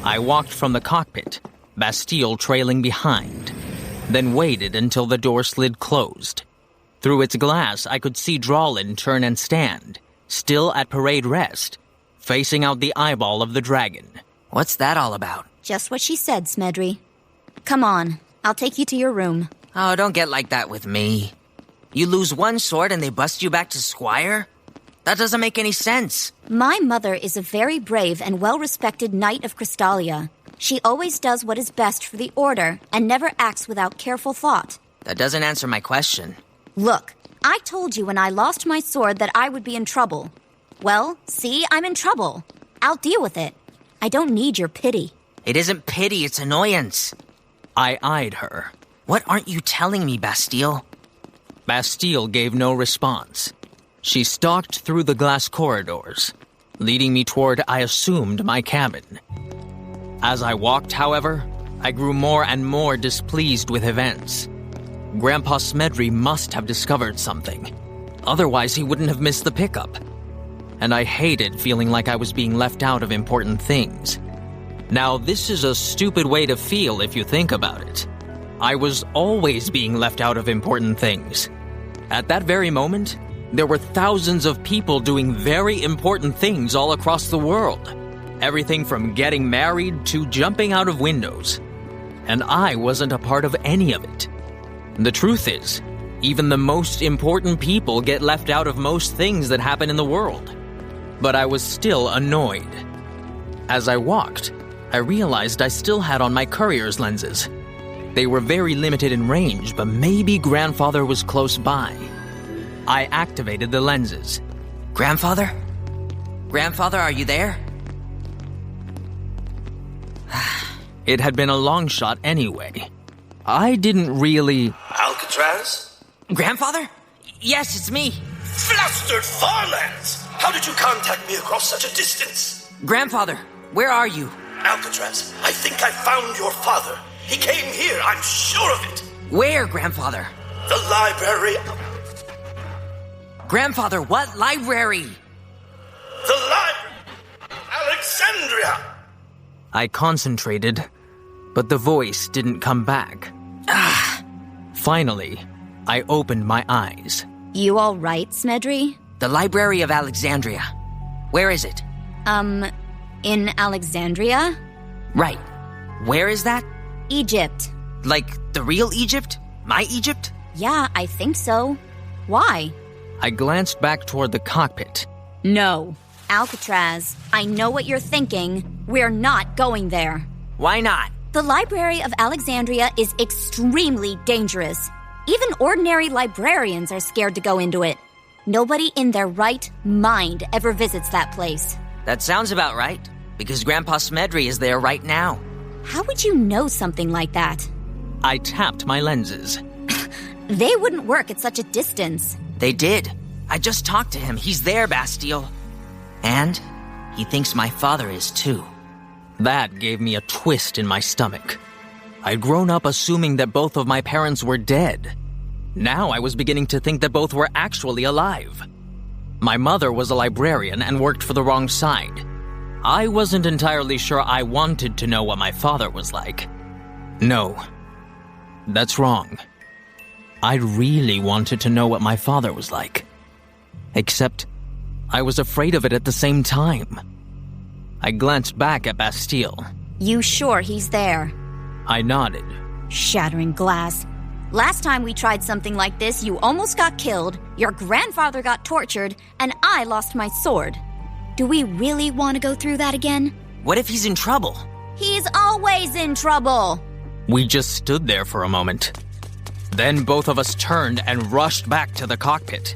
I walked from the cockpit, Bastille trailing behind, then waited until the door slid closed. Through its glass, I could see Drawlin turn and stand, still at parade rest, facing out the eyeball of the dragon. What's that all about? Just what she said, Smedry. Come on, I'll take you to your room. Oh, don't get like that with me. You lose one sword and they bust you back to squire? That doesn't make any sense. My mother is a very brave and well-respected Knight of Crystalia. She always does what is best for the Order and never acts without careful thought. That doesn't answer my question. Look, I told you when I lost my sword that I would be in trouble. Well, see, I'm in trouble. I'll deal with it. I don't need your pity. It isn't pity, it's annoyance. I eyed her. What aren't you telling me, Bastille? Bastille gave no response. She stalked through the glass corridors, leading me toward, I assumed, my cabin. As I walked, however, I grew more and more displeased with events. Grandpa Smedry must have discovered something. Otherwise, he wouldn't have missed the pickup. And I hated feeling like I was being left out of important things. Now, this is a stupid way to feel if you think about it. I was always being left out of important things. At that very moment, there were thousands of people doing very important things all across the world. Everything from getting married to jumping out of windows. And I wasn't a part of any of it. The truth is, even the most important people get left out of most things that happen in the world. But I was still annoyed. As I walked, I realized I still had on my courier's lenses. They were very limited in range, but maybe Grandfather was close by. I activated the lenses. Grandfather? Grandfather, are you there? It had been a long shot anyway. I didn't really... Alcatraz? Grandfather? Yes, it's me. Flustered Farlands! How did you contact me across such a distance? Grandfather, where are you? Alcatraz, I think I found your father. He came here, I'm sure of it. Where, Grandfather? The library... Grandfather, what library? The Library of Alexandria! I concentrated, but the voice didn't come back. Finally, I opened my eyes. You all right, Smedry? The Library of Alexandria. Where is it? In Alexandria? Right. Where is that? Egypt. Like the real Egypt? My Egypt? Yeah, I think so. Why? I glanced back toward the cockpit. No. Alcatraz, I know what you're thinking. We're not going there. Why not? The Library of Alexandria is extremely dangerous. Even ordinary librarians are scared to go into it. Nobody in their right mind ever visits that place. That sounds about right, because Grandpa Smedry is there right now. How would you know something like that? I tapped my lenses. They wouldn't work at such a distance. They did. I just talked to him. He's there, Bastille. And he thinks my father is too. That gave me a twist in my stomach. I'd grown up assuming that both of my parents were dead. Now I was beginning to think that both were actually alive. My mother was a librarian and worked for the wrong side. I wasn't entirely sure I wanted to know what my father was like. No, that's wrong. I really wanted to know what my father was like. Except, I was afraid of it at the same time. I glanced back at Bastille. You sure he's there? I nodded. Shattering glass. Last time we tried something like this, you almost got killed, your grandfather got tortured, and I lost my sword. Do we really want to go through that again? What if he's in trouble? He's always in trouble! We just stood there for a moment. Then both of us turned and rushed back to the cockpit.